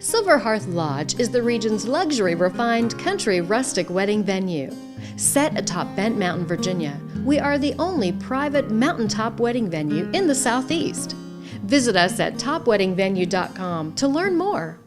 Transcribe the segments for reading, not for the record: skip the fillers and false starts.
Silver Hearth Lodge is the region's luxury, refined, country, rustic wedding venue. Set atop Bent Mountain, Virginia, we are the only private mountaintop wedding venue in the Southeast. Visit us at topweddingvenue.com to learn more.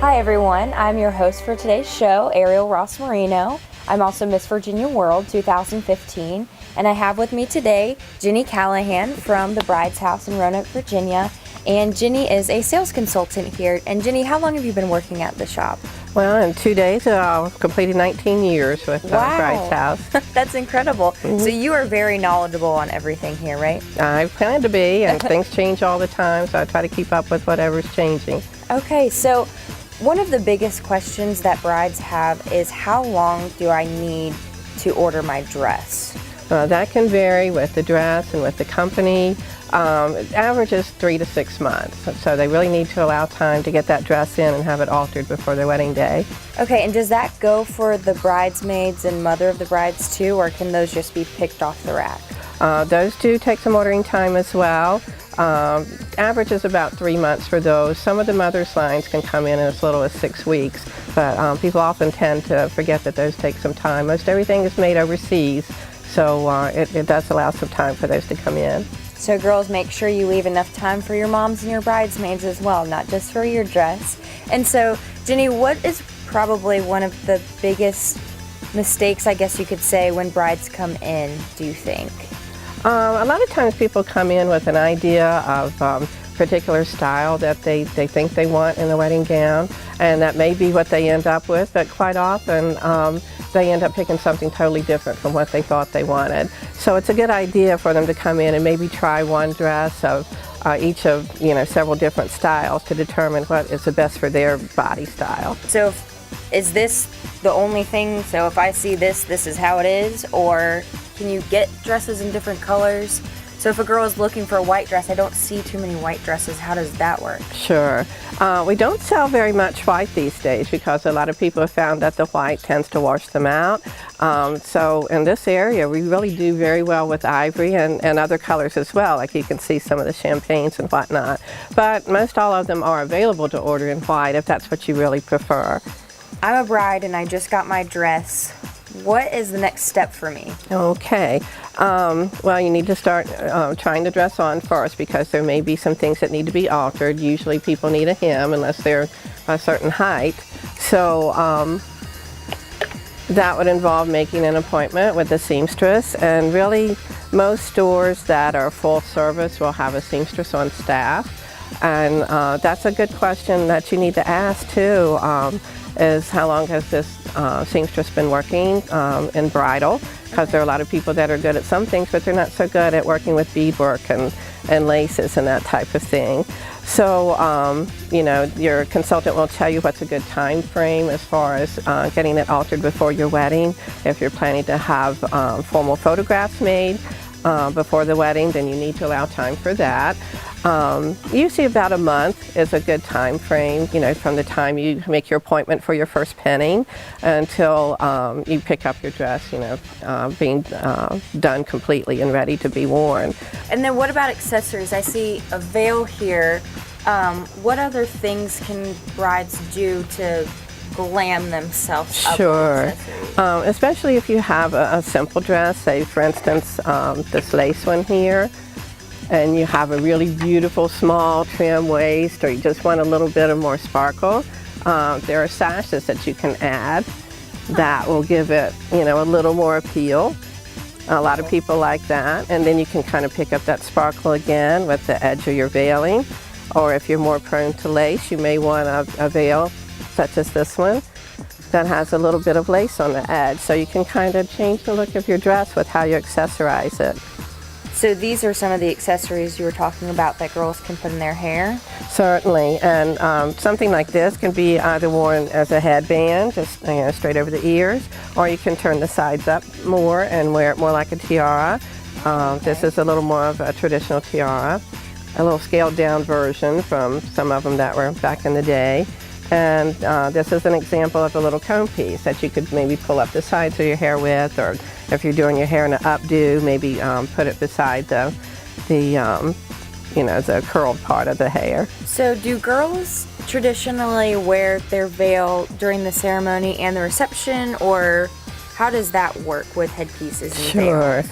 Hi everyone, I'm your host for today's show, Ariel Ross Marino. I'm also Miss Virginia World 2015, and I have with me today Jenny Callahan from the Bride's House in Roanoke, Virginia. And Jenny is a sales consultant here. And Jenny, how long have you been working at the shop? Well, in 2 days, I've completed 19 years with Bride's House. That's incredible. Mm-hmm. So you are very knowledgeable on everything here, right? I plan to be, and things change all the time, so I try to keep up with whatever's changing. Okay, so one of the biggest questions that brides have is how long do I need to order my dress? That can vary with the dress and with the company. It averages 3 to 6 months, so they really need to allow time to get that dress in and have it altered before their wedding day. Okay, and does that go for the bridesmaids and mother of the brides too, or can those just be picked off the rack? Those do take some ordering time as well. Average is about 3 months for those. Some of the mother's lines can come in as little as 6 weeks, but people often tend to forget that those take some time. Most everything is made overseas, so it does allow some time for those to come in. So girls, make sure you leave enough time for your moms and your bridesmaids as well, not just for your dress. And so, Jenny, what is probably one of the biggest mistakes, I guess you could say, when brides come in, do you think? A lot of times people come in with an idea of particular style that they think they want in the wedding gown, and that may be what they end up with, but quite often they end up picking something totally different from what they thought they wanted. So it's a good idea for them to come in and maybe try one dress of each of several different styles to determine what is the best for their body style. So is this the only thing? So if I see this, this is how it is, or can you get dresses in different colors? So if a girl is looking for a white dress, I don't see too many white dresses. How does that work? Sure. We don't sell very much white these days because a lot of people have found that the white tends to wash them out. So in this area, we really do very well with ivory and other colors as well, like you can see some of the champagnes and whatnot. But most all of them are available to order in white if that's what you really prefer. I'm a bride and I just got my dress. What is the next step for me? Okay. Well, you need to start trying the dress on first because there may be some things that need to be altered. Usually people need a hem unless they're a certain height. So that would involve making an appointment with the seamstress, and really most stores that are full service will have a seamstress on staff. And that's a good question that you need to ask too, is how long has this seamstress been working in bridal, because there are a lot of people that are good at some things but they're not so good at working with beadwork and laces and that type of thing. So your consultant will tell you what's a good time frame as far as getting it altered before your wedding. If you're planning to have formal photographs made before the wedding, then you need to allow time for that. Usually about a month is a good time frame, from the time you make your appointment for your first pinning until you pick up your dress, being done completely and ready to be worn. And then what about accessories? I see a veil here. What other things can brides do to glam themselves up? Sure. Especially if you have a simple dress, say for instance this lace one here, and you have a really beautiful small trim waist, or you just want a little bit of more sparkle. there are sashes that you can add that will give it, a little more appeal. A lot of people like that. And then you can kind of pick up that sparkle again with the edge of your veiling. Or if you're more prone to lace, you may want a veil such as this one that has a little bit of lace on the edge. So you can kind of change the look of your dress with how you accessorize it. So these are some of the accessories you were talking about that girls can put in their hair? Certainly, and something like this can be either worn as a headband, just straight over the ears, or you can turn the sides up more and wear it more like a tiara. This is a little more of a traditional tiara, a little scaled down version from some of them that were back in the day. And this is an example of a little comb piece that you could maybe pull up the sides of your hair with, or if you're doing your hair in an updo, maybe put it beside the curled part of the hair. So do girls traditionally wear their veil during the ceremony and the reception, or how does that work with headpieces and veils?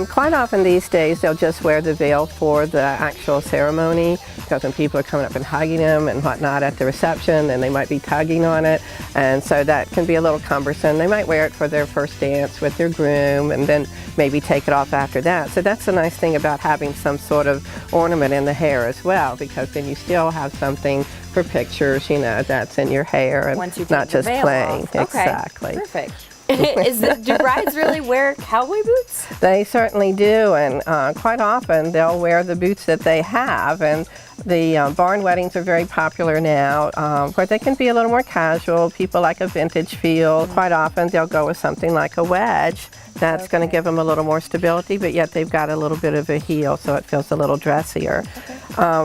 Quite often these days they'll just wear the veil for the actual ceremony, because when people are coming up and hugging them and whatnot at the reception, then they might be tugging on it, and so that can be a little cumbersome. They might wear it for their first dance with their groom and then maybe take it off after that. So that's the nice thing about having some sort of ornament in the hair as well, because then you still have something for pictures, that's in your hair and not just plain. Okay. Exactly. Perfect. Do brides really wear cowboy boots? They certainly do, and quite often they'll wear the boots that they have, and the barn weddings are very popular now, where they can be a little more casual. People like a vintage feel. Quite often they'll go with something like a wedge. That's going to give them a little more stability, but yet they've got a little bit of a heel, so it feels a little dressier.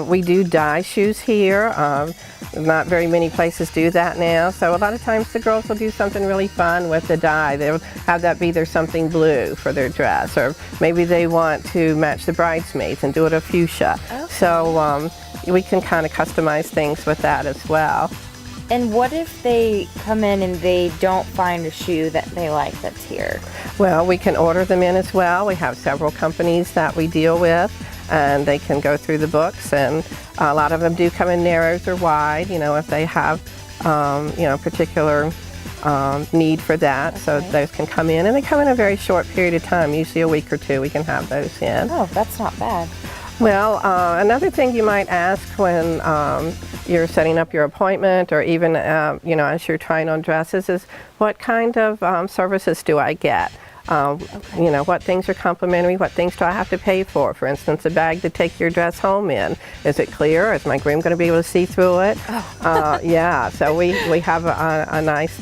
We do dye shoes here. Not very many places do that now, so a lot of times the girls will do something really fun with the dye. They'll have that be their something blue for their dress, or maybe they want to match the bridesmaids and do it a fuchsia. So we can kind of customize things with that as well. And what if they come in and they don't find a shoe that they like that's here? Well, we can order them in as well. We have several companies that we deal with, and they can go through the books, and a lot of them do come in narrows or wide, if they have, particular need for that. So those can come in, and they come in a very short period of time, usually a week or two we can have those in. Oh, that's not bad. Well, another thing you might ask when you're setting up your appointment, or even as you're trying on dresses, is what kind of services do I get? What things are complimentary? What things do I have to pay for? For instance, a bag to take your dress home in. Is it clear? Is my groom going to be able to see through it? Yeah, so we have a nice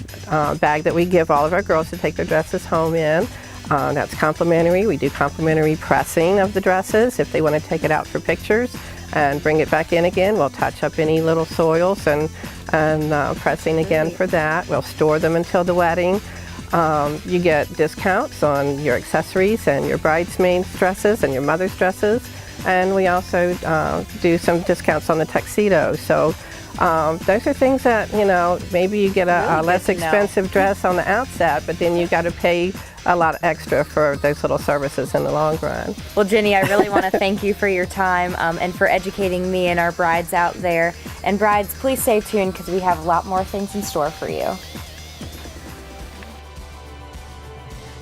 bag that we give all of our girls to take their dresses home in. That's complimentary. We do complimentary pressing of the dresses if they want to take it out for pictures and bring it back in again. We'll touch up any little soils and pressing again for that. We'll store them until the wedding. You get discounts on your accessories and your bridesmaids' dresses and your mother's dresses. And we also do some discounts on the tuxedos. So those are things that, maybe you get a less expensive dress on the outset, but then you got to pay a lot extra for those little services in the long run. Well, Jenny, I really want to thank you for your time and for educating me and our brides out there. And brides, please stay tuned, because we have a lot more things in store for you.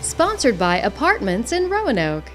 Sponsored by Apartments in Roanoke.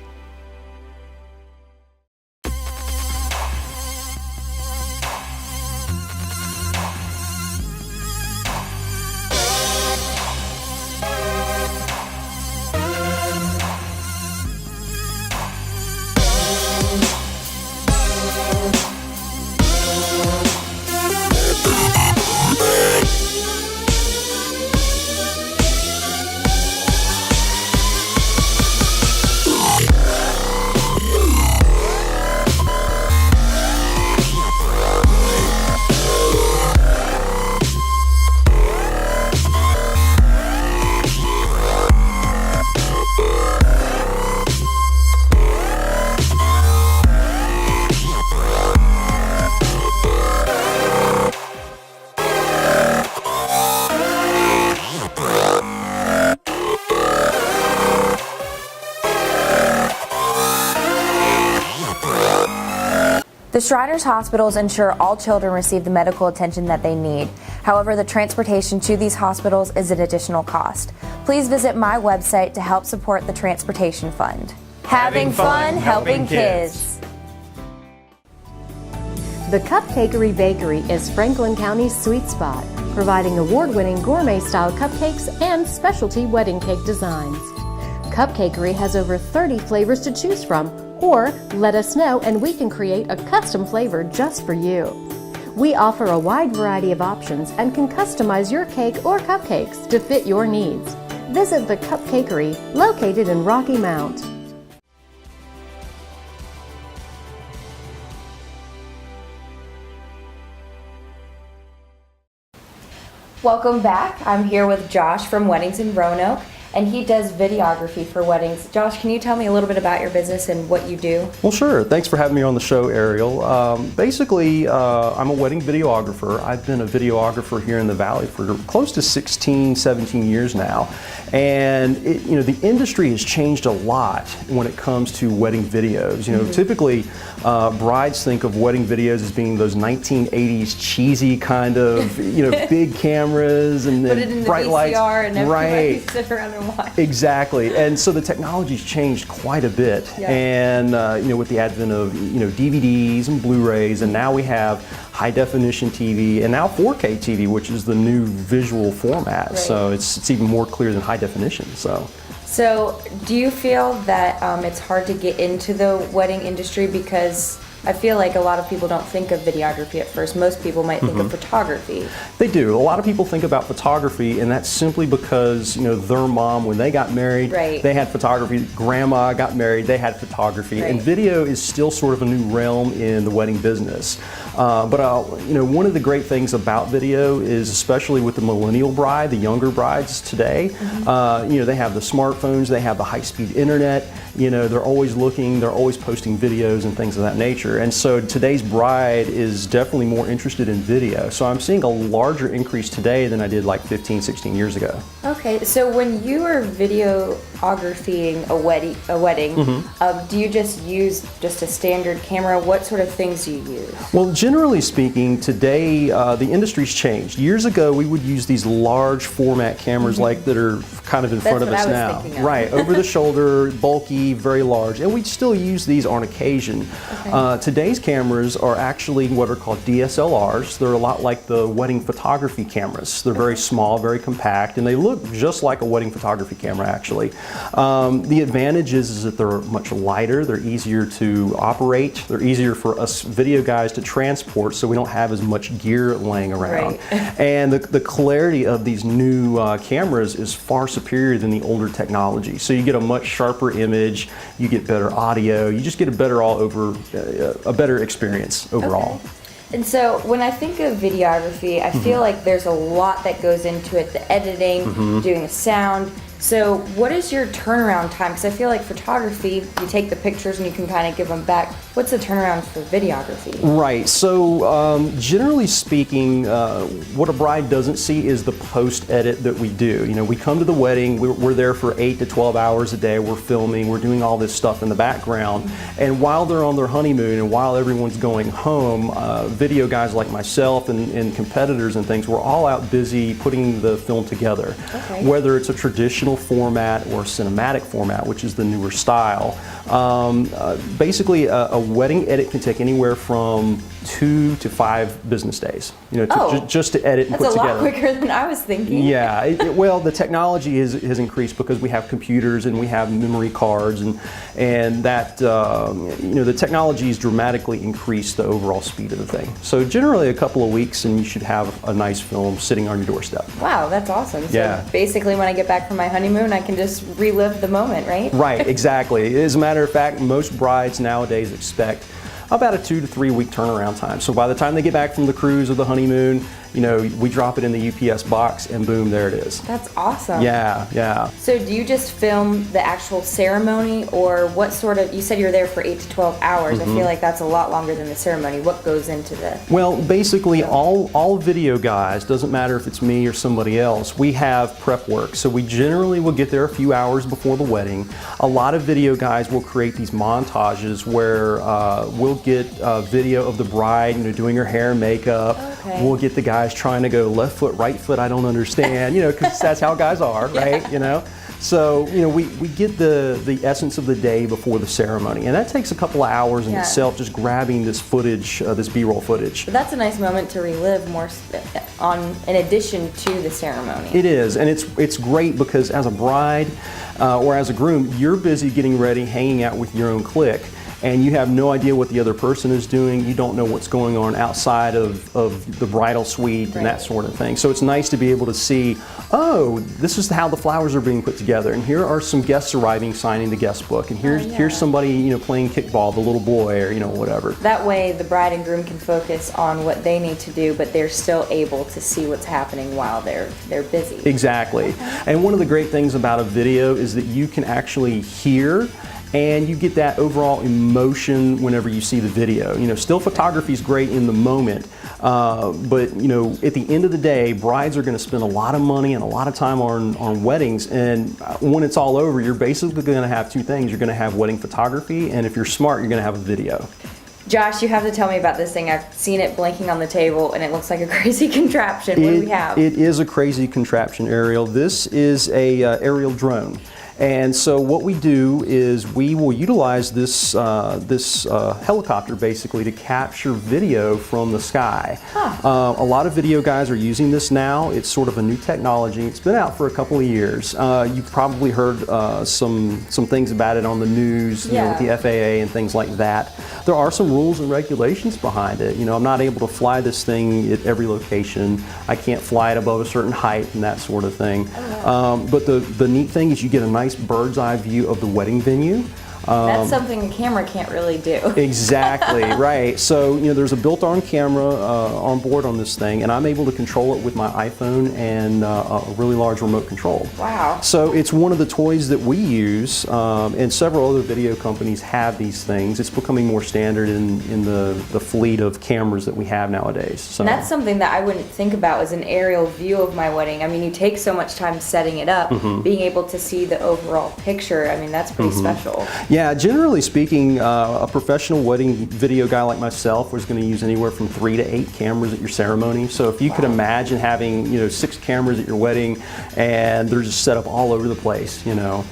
The Shriners Hospitals ensure all children receive the medical attention that they need. However, the transportation to these hospitals is an additional cost. Please visit my website to help support the transportation fund. Having fun, helping kids. The Cupcakery Bakery is Franklin County's sweet spot, providing award-winning gourmet-style cupcakes and specialty wedding cake designs. Cupcakery has over 30 flavors to choose from, or let us know and we can create a custom flavor just for you. We offer a wide variety of options and can customize your cake or cupcakes to fit your needs. Visit the Cupcakery, located in Rocky Mount. Welcome back. I'm here with Josh from Weddings in Roanoke, and he does videography for weddings. Josh, can you tell me a little bit about your business and what you do? Well, sure. Thanks for having me on the show, Ariel. Basically, I'm a wedding videographer. I've been a videographer here in the Valley for close to 16, 17 years now. And the industry has changed a lot when it comes to wedding videos. Typically brides think of wedding videos as being those 1980s cheesy kind of, big cameras and put it in bright the VCR lights. And everybody Right. sit around and watch. Exactly. And so the technology's changed quite a bit. Yeah. And with the advent of DVDs and Blu-rays, and now we have high definition TV and now 4K TV, which is the new visual format. Right. So it's even more clear than high definition. So do you feel that it's hard to get into the wedding industry? Because I feel like a lot of people don't think of videography at first. Most people might think of photography. They do. A lot of people think about photography, and that's simply because their mom, when they got married, Right. they had photography. Grandma got married, they had photography, Right. and video is still sort of a new realm in the wedding business. But one of the great things about video is, especially with the millennial bride, the younger brides today, they have the smartphones, they have the high-speed internet. They're always looking, they're always posting videos and things of that nature. And so today's bride is definitely more interested in video. So I'm seeing a larger increase today than I did like 15, 16 years ago. Okay, so when you are videographying a wedding, do you just use just a standard camera? What sort of things do you use? Well, generally speaking, today the industry's changed. Years ago, we would use these large format cameras like that are kind of in front of what us I was now. thinking of. Right, over the shoulder, bulky, very large, and we still use these on occasion. Okay. Today's cameras are actually what are called DSLRs. They're a lot like the wedding photography cameras. They're very small, very compact, and they look just like a wedding photography camera actually. The advantage is that they're much lighter, they're easier to operate, they're easier for us video guys to transport, so we don't have as much gear laying around. Right. And the clarity of these new cameras is far superior than the older technology. So you get a much sharper image, you get better audio, you just get a better experience overall. Okay. And so when I think of videography, I feel like there's a lot that goes into it, the editing, doing the sound. So what is your turnaround time? Because I feel like photography, you take the pictures and you can kind of give them back. What's the turnaround for videography? Right, so generally speaking, what a bride doesn't see is the post-edit that we do. We come to the wedding, we're there for 8 to 12 hours a day, we're filming, we're doing all this stuff in the background, and while they're on their honeymoon and while everyone's going home, video guys like myself and competitors and things, we're all out busy putting the film together. Okay. Whether it's a traditional format or cinematic format, which is the newer style. Basically, a wedding edit can take anywhere from 2 to 5 business days, just to edit and That's put a together. lot quicker than I was thinking. Yeah, well, the technology has increased because we have computers and we have memory cards, and that the technology has dramatically increased the overall speed of the thing. So generally, a couple of weeks, and you should have a nice film sitting on your doorstep. Wow, that's awesome. So Yeah. basically, when I get back from my honeymoon, I can just relive the moment, right? Right, exactly. As a matter of fact, most brides nowadays expect about a 2 to 3 week turnaround time. So by the time they get back from the cruise or the honeymoon, we drop it in the UPS box and boom, there it is. That's awesome. Yeah. So do you just film the actual ceremony, or what sort of, you said you're there for 8 to 12 hours. I feel like that's a lot longer than the ceremony. What goes into the... Well, basically all video guys, doesn't matter if it's me or somebody else, we have prep work. So we generally will get there a few hours before the wedding. A lot of video guys will create these montages where we'll get video of the bride, doing her hair and makeup. Okay. We'll get the guys guys trying to go left foot, right foot, I don't understand, you know, because that's how guys are, right? You know? So, you know, we get the essence of the day before the ceremony, and that takes a couple of hours in itself, just grabbing this footage, this B-roll footage. But that's a nice moment to relive more in addition to the ceremony. It is, and it's great because as a bride or as a groom, you're busy getting ready, hanging out with your own clique, and you have no idea what the other person is doing. You don't know what's going on outside of the bridal suite and that sort of thing. So it's nice to be able to see, oh, this is how the flowers are being put together, and here are some guests arriving signing the guest book, and here's somebody, you know, playing kickball, the little boy, or, you know, whatever. That way the bride and groom can focus on what they need to do, but they're still able to see what's happening while they're busy. Exactly. And one of the great things about a video is that you can actually hear and you get that overall emotion whenever you see the video. You know, still photography is great in the moment, but you know, at the end of the day, brides are going to spend a lot of money and a lot of time on weddings, and when it's all over, you're basically going to have two things. You're going to have wedding photography, and if you're smart, you're going to have a video. Josh, you have to tell me about this thing. I've seen it blinking on the table, and it looks like a crazy contraption. What do we have? It is a crazy contraption, Ariel. This is a aerial drone. And so what we do is we will utilize this helicopter basically to capture video from the sky. A lot of video guys are using this now. It's sort of a new technology. It's been out for a couple of years. You've probably heard some things about it on the news, you know, with the FAA and things like that. There are some rules and regulations behind it. You know, I'm not able to fly this thing at every location. I can't fly it above a certain height and that sort of thing. But the neat thing is you get a nice bird's eye view of the wedding venue. That's something the camera can't really do. Exactly, right. So, you know, there's a built-on camera on board on this thing, and I'm able to control it with my iPhone and a really large remote control. Wow. So it's one of the toys that we use, and several other video companies have these things. It's becoming more standard in the fleet of cameras that we have nowadays. So. And that's something that I wouldn't think about as an aerial view of my wedding. I mean, you take so much time setting it up, being able to see the overall picture, I mean, that's pretty special. Yeah, generally speaking, a professional wedding video guy like myself was going to use anywhere from 3 to 8 cameras at your ceremony. So if you could imagine having, you know, 6 cameras at your wedding, and they're just set up all over the place, you know.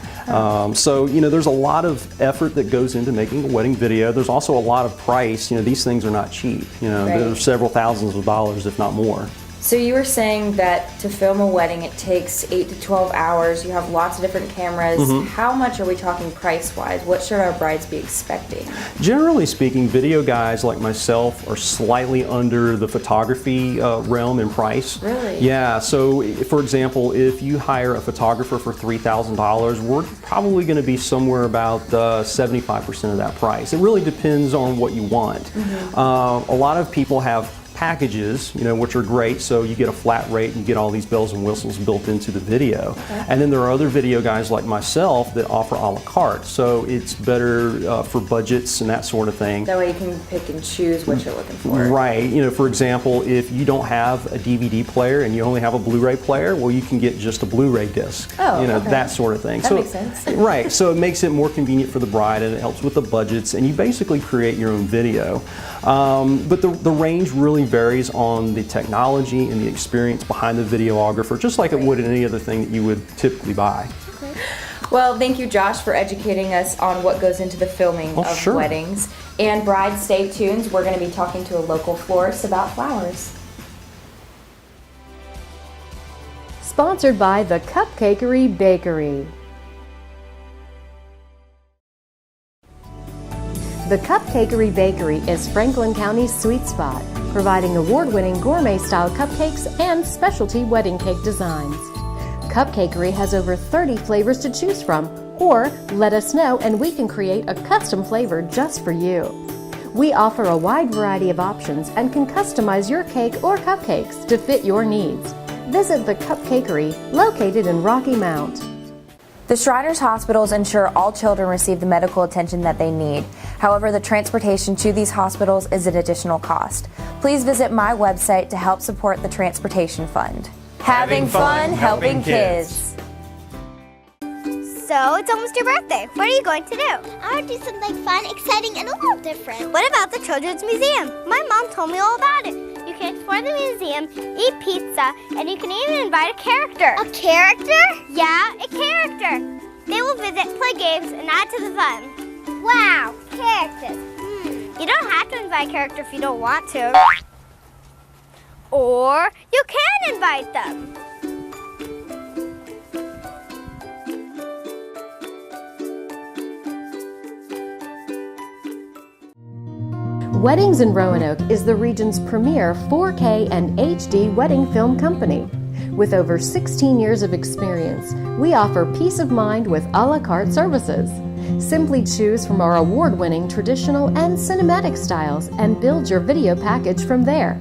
So, you know, there's a lot of effort that goes into making a wedding video. There's also a lot of price. You know, these things are not cheap. You know, there's several thousands of dollars, if not more. So you were saying that to film a wedding it takes 8 to 12 hours. You have lots of different cameras. How much are we talking price-wise? What should our brides be expecting? Generally speaking, video guys like myself are slightly under the photography realm in price. Really? Yeah, so for example, if you hire a photographer for $3,000, we're probably going to be somewhere about 75% of that price. It really depends on what you want. A lot of people have packages, you know, which are great, so you get a flat rate and you get all these bells and whistles built into the video. And then there are other video guys like myself that offer a la carte, so it's better for budgets and that sort of thing. That way you can pick and choose what you're looking for. Right, you know, for example, if you don't have a DVD player and you only have a Blu-ray player, well, you can get just a Blu-ray disc, you know, that sort of thing. That makes sense. Right, so it makes it more convenient for the bride, and it helps with the budgets, and you basically create your own video. But the range really varies on the technology and the experience behind the videographer, just like it would in any other thing that you would typically buy. Well, thank you, Josh, for educating us on what goes into the filming of weddings. And brides, stay tuned. We're going to be talking to a local florist about flowers. Sponsored by the Cupcakery Bakery. The Cupcakery Bakery is Franklin County's sweet spot, providing award-winning gourmet-style cupcakes and specialty wedding cake designs. Cupcakery has over 30 flavors to choose from, or let us know and we can create a custom flavor just for you. We offer a wide variety of options and can customize your cake or cupcakes to fit your needs. Visit the Cupcakery, located in Rocky Mount. The Shriners Hospitals ensure all children receive the medical attention that they need. However, the transportation to these hospitals is an additional cost. Please visit my website to help support the transportation fund. Having fun helping kids. So, it's almost your birthday. What are you going to do? I want to do something fun, exciting, and a little different. What about the Children's Museum? My mom told me all about it. You can explore the museum, eat pizza, and you can even invite a character. A character? Yeah, a character. They will visit, play games, and add to the fun. Wow, characters. You don't have to invite a character if you don't want to. Or you can invite them. Weddings in Roanoke is the region's premier 4K and HD wedding film company. With over 16 years of experience, we offer peace of mind with a la carte services. Simply choose from our award-winning traditional and cinematic styles and build your video package from there.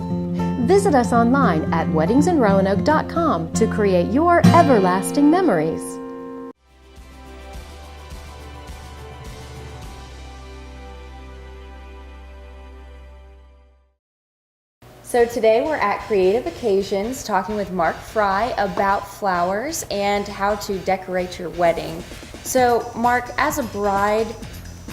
Visit us online at weddingsinroanoke.com to create your everlasting memories. So today we're at Creative Occasions talking with Mark Fry about flowers and how to decorate your wedding. So Mark, as a bride,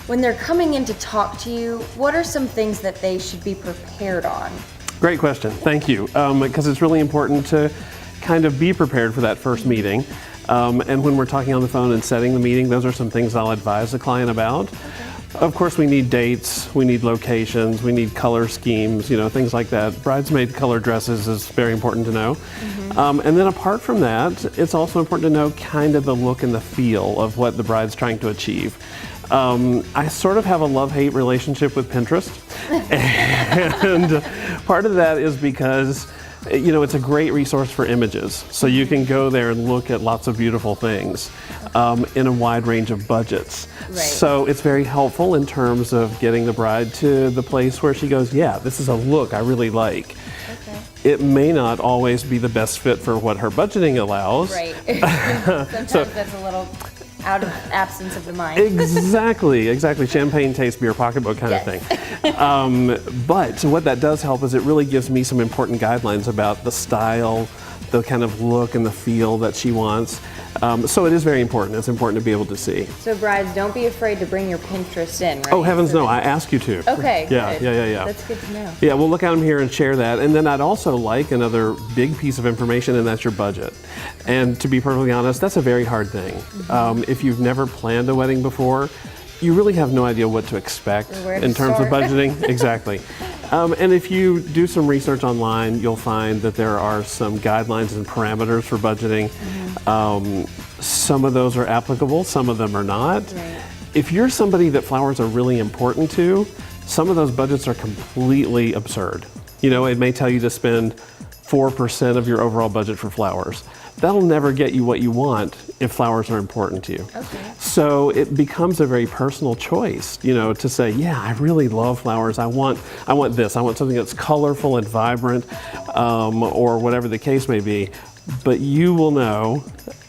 when they're coming in to talk to you, what are some things that they should be prepared on? Great question, thank you. Because it's really important to kind of be prepared for that first meeting. And when we're talking on the phone and setting the meeting, those are some things I'll advise the client about. Of course, we need dates, we need locations, we need color schemes, things like that. Bridesmaid color dresses is very important to know. And then apart from that, it's also important to know kind of the look and the feel of what the bride's trying to achieve. I sort of have a love-hate relationship with Pinterest. And part of that is because it's a great resource for images. So you can go there and look at lots of beautiful things in a wide range of budgets. Right. So it's very helpful in terms of getting the bride to the place where she goes, yeah, this is a look I really like. Okay. It may not always be the best fit for what her budgeting allows. Right. Sometimes that's a little out of absence of the mind. Exactly. Champagne taste, beer pocketbook kind of thing. But what that does help is it really gives me some important guidelines about the style, the kind of look and the feel that she wants. So it is very important. It's important to be able to see. So brides, don't be afraid to bring your Pinterest in, right? Oh, heavens no, I ask you to. Okay, Yeah. That's good to know. Yeah, we'll look at them here and share that. And then I'd also like another big piece of information, and that's your budget. And to be perfectly honest, that's a very hard thing. If you've never planned a wedding before, you really have no idea what to expect in terms of budgeting. Exactly. And if you do some research online, you'll find that there are some guidelines and parameters for budgeting. Some of those are applicable, some of them are not. Right. If you're somebody that flowers are really important to, some of those budgets are completely absurd. It may tell you to spend 4% of your overall budget for flowers. That'll never get you what you want if flowers are important to you. Okay. So it becomes a very personal choice, to say, yeah, I really love flowers. I want this. I want something that's colorful and vibrant, or whatever the case may be. But you will know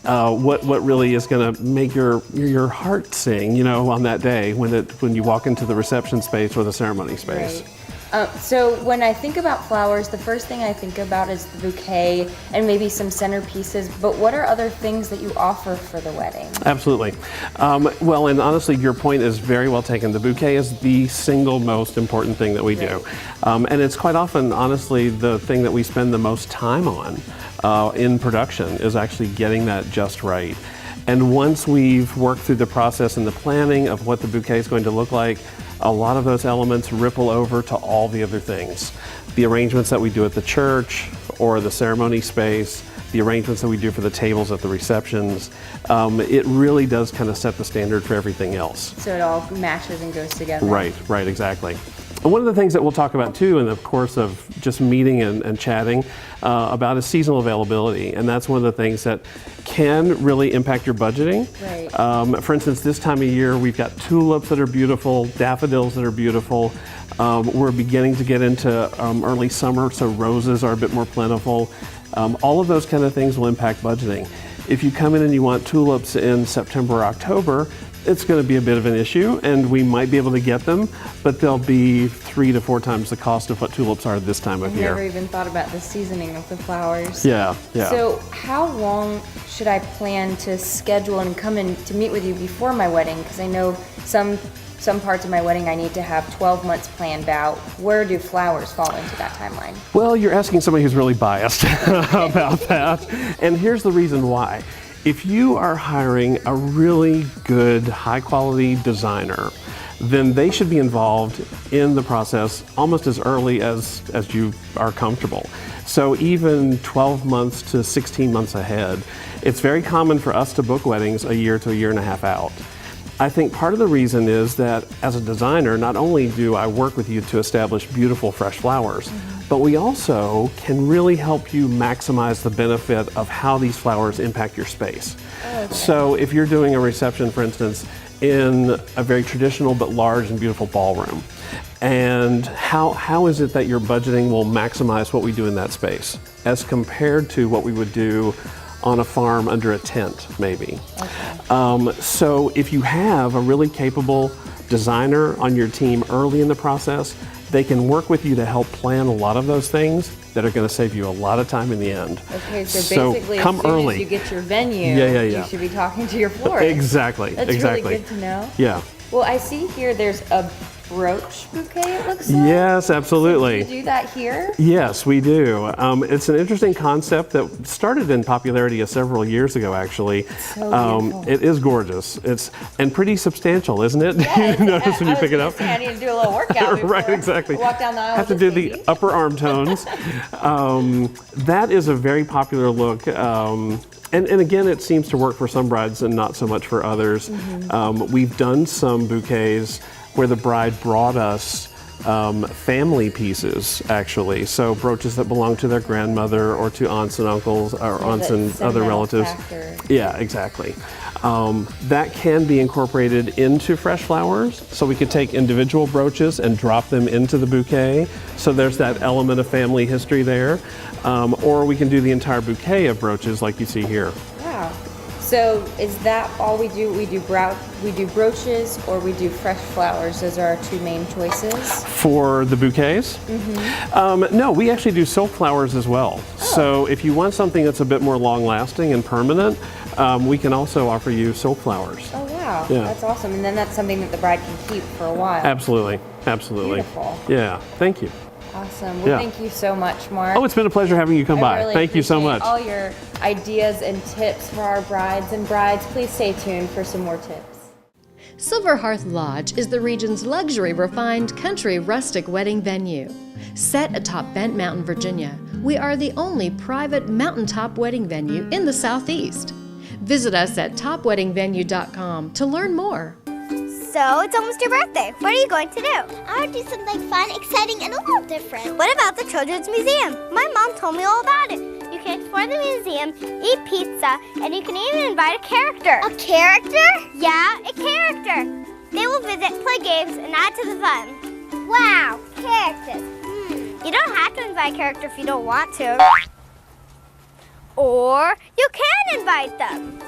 what really is going to make your heart sing, on that day when you walk into the reception space or the ceremony space. Right. So when I think about flowers, the first thing I think about is the bouquet and maybe some centerpieces, but what are other things that you offer for the wedding? Absolutely. Well, and honestly, your point is very well taken. The bouquet is the single most important thing that we do. And it's quite often, honestly, the thing that we spend the most time on in production is actually getting that just right. And once we've worked through the process and the planning of what the bouquet is going to look like, a lot of those elements ripple over to all the other things. The arrangements that we do at the church or the ceremony space, the arrangements that we do for the tables at the receptions, it really does kind of set the standard for everything else. So it all matches and goes together. Right, exactly. And one of the things that we'll talk about too in the course of just meeting and chatting about is seasonal availability. And that's one of the things that can really impact your budgeting. Right. For instance, this time of year, we've got tulips that are beautiful, daffodils that are beautiful. We're beginning to get into early summer, so roses are a bit more plentiful. All of those kind of things will impact budgeting. If you come in and you want tulips in September or October, it's going to be a bit of an issue, and we might be able to get them, but they'll be 3 to 4 times the cost of what tulips are this time of year. I've never even thought about the seasoning of the flowers. Yeah. So how long should I plan to schedule and come in to meet with you before my wedding? Because I know some some parts of my wedding I need to have 12 months planned out. Where do flowers fall into that timeline? Well, you're asking somebody who's really biased about that. And here's the reason why. If you are hiring a really good, high-quality designer, then they should be involved in the process almost as early as you are comfortable. So even 12 months to 16 months ahead. It's very common for us to book weddings a year to a year and a half out. I think part of the reason is that as a designer, not only do I work with you to establish beautiful fresh flowers, but we also can really help you maximize the benefit of how these flowers impact your space. Okay. So if you're doing a reception, for instance, in a very traditional but large and beautiful ballroom, and how is it that your budgeting will maximize what we do in that space as compared to what we would do on a farm under a tent, maybe. Okay. So if you have a really capable designer on your team early in the process, they can work with you to help plan a lot of those things that are going to save you a lot of time in the end. Okay, so basically come as soon early. as you get your venue, Yeah. you should be talking to your florist. Exactly. That's exactly. really good to know. Yeah. Well, I see here there's a brooch bouquet, it looks like. Yes, absolutely. So do you do that here? Yes, we do. It's an interesting concept that started in popularity several years ago, actually. So beautiful. It is gorgeous. And pretty substantial, isn't it? Yeah, You notice when you pick it up? I need to do a little workout before Right, exactly. I walk down the aisle. Have to with do this the baby. upper arm tones. That is a very popular look. And again, it seems to work for some brides and not so much for others. We've done some bouquets where the bride brought us family pieces, actually. So brooches that belong to their grandmother or to aunts and uncles or aunts that and other sentimental relatives. factor. Yeah, exactly. That can be incorporated into fresh flowers. So we could take individual brooches and drop them into the bouquet. So there's that element of family history there. Or we can do the entire bouquet of brooches like you see here. Wow. So is that all we do? We do brooches or we do fresh flowers. Those are our two main choices. For the bouquets? No, we actually do silk flowers as well. So if you want something that's a bit more long lasting and permanent, we can also offer you silk flowers. Oh wow, Yeah. that's awesome. And then that's something that the bride can keep for a while. Absolutely, absolutely. Beautiful. Yeah, thank you. Awesome. Well, Yeah. thank you so much, Mark. Oh, it's been a pleasure having you come I by. really Thank you so appreciate much. all your ideas and tips for our brides and brides. Please stay tuned for some more tips. Silver Hearth Lodge is the region's luxury, refined, country, rustic wedding venue. Set atop Bent Mountain, Virginia, we are the only private mountaintop wedding venue in the Southeast. Visit us at topweddingvenue.com to learn more. So, it's almost your birthday. What are you going to do? I want to do something fun, exciting, and a little different. What about the Children's Museum? My mom told me all about it. You can explore the museum, eat pizza, and you can even invite a character. A character? Yeah, a character. They will visit, play games, and add to the fun. Wow, characters. You don't have to invite a character if you don't want to. Or you can invite them.